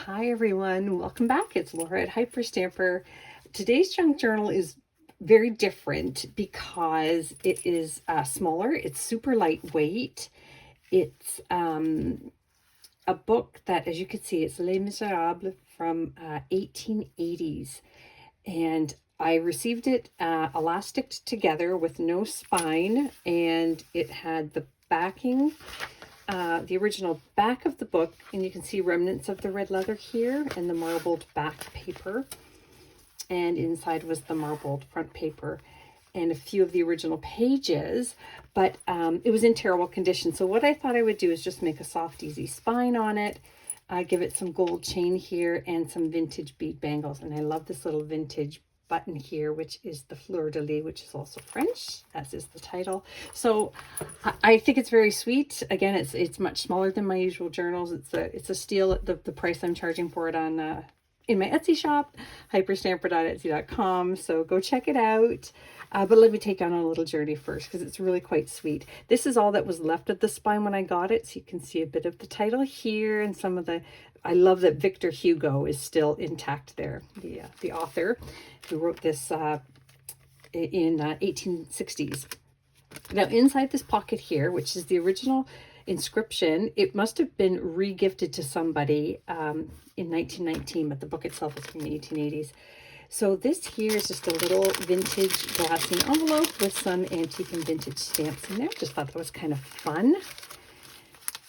Hi everyone, welcome back. It's Laura at Hyperstamper. Today's junk journal is very different because it is smaller. It's super lightweight. It's a book that, as you can see, it's Les Miserables from 1880s. And I received it elasticed together with no spine, and it had the backing, the original back of the book, and you can see remnants of the red leather here and the marbled back paper, and inside was the marbled front paper and a few of the original pages, but it was in terrible condition. So what I thought I would do is just make a soft, easy spine on it, give it some gold chain here and some vintage bead bangles. And I love this little vintage button here, which is the fleur de lis, which is also French, as is the title. So I think it's very sweet. Again, it's much smaller than my usual journals. It's a steal at the price I'm charging for it on in my Etsy shop, hyperstamper.etsy.com. So go check it out. But let me take you on a little journey first, because it's really quite sweet. This is all that was left of the spine when I got it. So you can see a bit of the title here and some of the, I love that Victor Hugo is still intact there, the author who wrote this in 1860s. Now inside this pocket here, which is the original inscription, it must have been re-gifted to somebody in 1919, but the book itself is from the 1880s. So this here is just a little vintage glassine envelope with some antique and vintage stamps in there. Just thought that was kind of fun.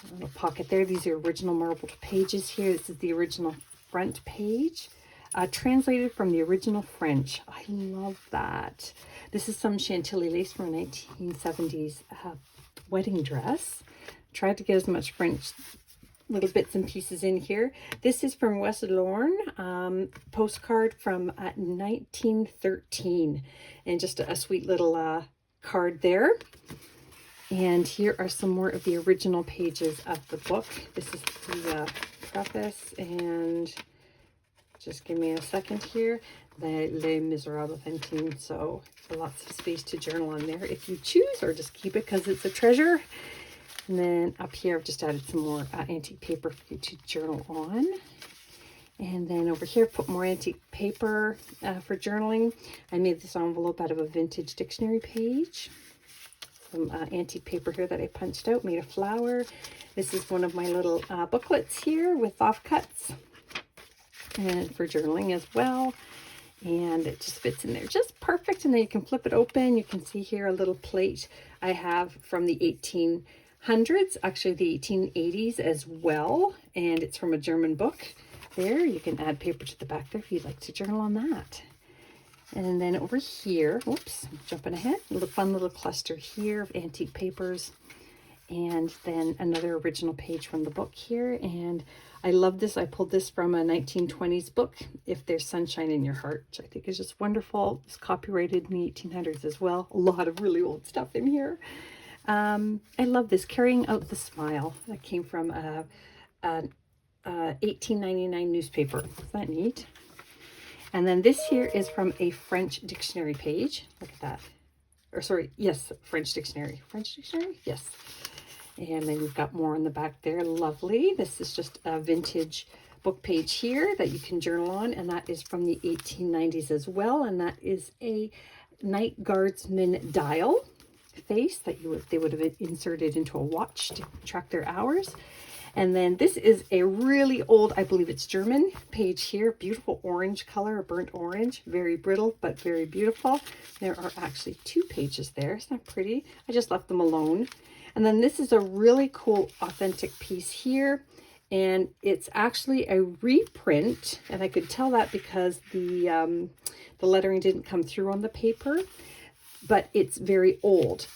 A little pocket there. These are original marbled pages here. This is the original front page, translated from the original French. I love that. This is some Chantilly lace from a 1970s wedding dress. Tried to get as much French little bits and pieces in here. This is from West Lorne, postcard from 1913, and just a sweet little card there. And here are some more of the original pages of the book. This is the preface, and just give me a second here. The Les Miserables 19, so lots of space to journal on there if you choose, or just keep it because it's a treasure. And then up here, I've just added some more antique paper for you to journal on. And then over here, put more antique paper for journaling. I made this envelope out of a vintage dictionary page. Some antique paper here that I punched out, made a flower. This is one of my little booklets here with offcuts, and for journaling as well. And it just fits in there just perfect. And then you can flip it open. You can see here a little plate I have from the 1800s, actually the 1880s as well, and it's from a German book. There, you can add paper to the back there if you'd like to journal on that. And then over here, whoops, I'm jumping ahead, a little fun little cluster here of antique papers, and then another original page from the book here. And I love this. I pulled this from a 1920s book, If There's Sunshine in Your Heart, which I think is just wonderful. It's copyrighted in the 1800s as well. A lot of really old stuff in here. I love this, Carrying Out the Smile. That came from a 1899 newspaper. Isn't that neat? And then this here is from a French dictionary page. Look at that. Or sorry, yes, French dictionary. French dictionary? Yes. And then we've got more on the back there. Lovely. This is just a vintage book page here that you can journal on, and that is from the 1890s as well. And that is a night guardsman dial face that they would have inserted into a watch to track their hours. And then this is a really old, I believe it's German page here, beautiful orange color, a burnt orange, very brittle but very beautiful. There are actually two pages there. Isn't that pretty? I just left them alone. And then this is a really cool authentic piece here, and it's actually a reprint, and I could tell that because the lettering didn't come through on the paper. But it's very old,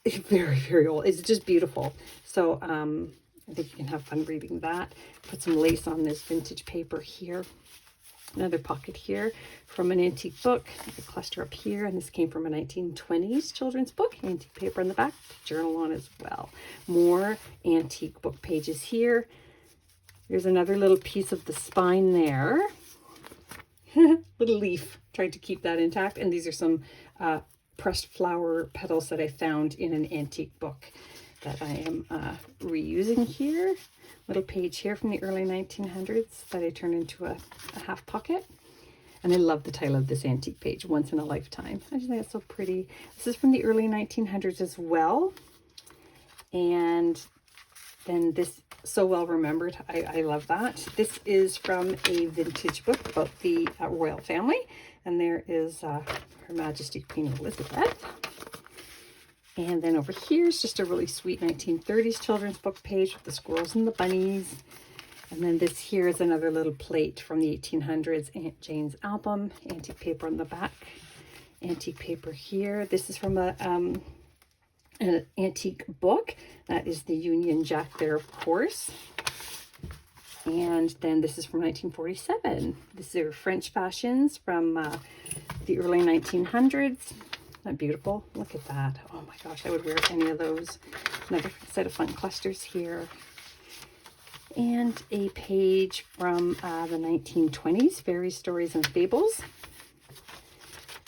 very, very old. It's just beautiful. So I think you can have fun reading that. Put some lace on this vintage paper here. Another pocket here from an antique book. A cluster up here, and this came from a 1920s children's book. Antique paper in the back to journal on as well. More antique book pages here. There's another little piece of the spine there. Little leaf. Tried to keep that intact. And these are some pressed flower petals that I found in an antique book. that I am reusing here. Little page here from the early 1900s that I turned into a half pocket. And I love the title of this antique page, Once in a Lifetime. I just think it's so pretty. This is from the early 1900s as well. And then this, so well remembered. I love that. This is from a vintage book about the royal family. And there is Her Majesty Queen Elizabeth. And then over here is just a really sweet 1930s children's book page with the squirrels and the bunnies. And then this here is another little plate from the 1800s, Aunt Jane's album, antique paper on the back, antique paper here. This is from an antique book. That is the Union Jack there, of course. And then this is from 1947. This is French fashions from the early 1900s. Isn't that beautiful? Look at that. Oh my gosh, I would wear any of those. Another set of fun clusters here. And a page from the 1920s, Fairy Stories and Fables.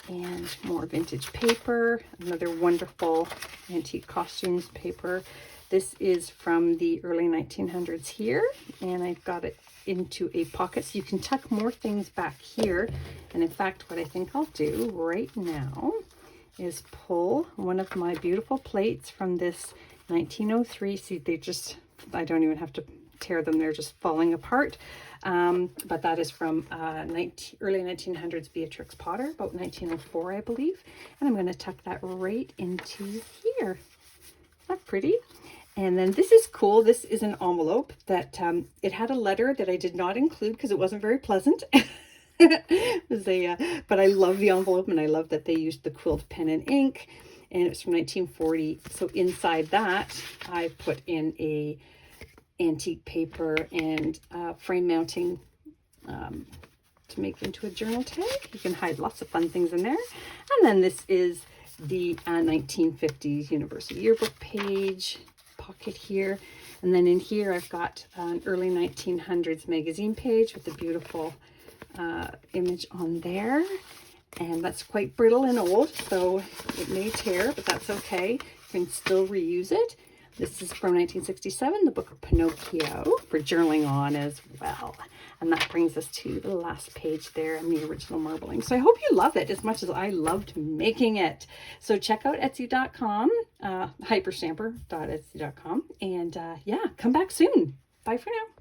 And more vintage paper, another wonderful antique costumes paper. This is from the early 1900s here, and I've got it into a pocket so you can tuck more things back here. And in fact, what I think I'll do right now is pull one of my beautiful plates from this 1903. See, they just, I don't even have to tear them, they're just falling apart. But that is from early 1900s Beatrix Potter, about 1904, I believe. And I'm going to tuck that right into here. Isn't that pretty? And then this is cool. This is an envelope that it had a letter that I did not include because it wasn't very pleasant. It was but I love the envelope, and I love that they used the quilt pen and ink, and it was from 1940. So inside that, I put in a antique paper and frame mounting to make into a journal tag. You can hide lots of fun things in there. And then this is the 1950s University Yearbook page pocket here. And then in here I've got an early 1900s magazine page with a beautiful image on there. And that's quite brittle and old, so it may tear, but that's okay. You can still reuse it. This is from 1967, the Book of Pinocchio, for journaling on as well. And that brings us to the last page there in the original marbling. So I hope you love it as much as I loved making it. So check out Etsy.com, hyperstamper.etsy.com. And yeah, come back soon. Bye for now.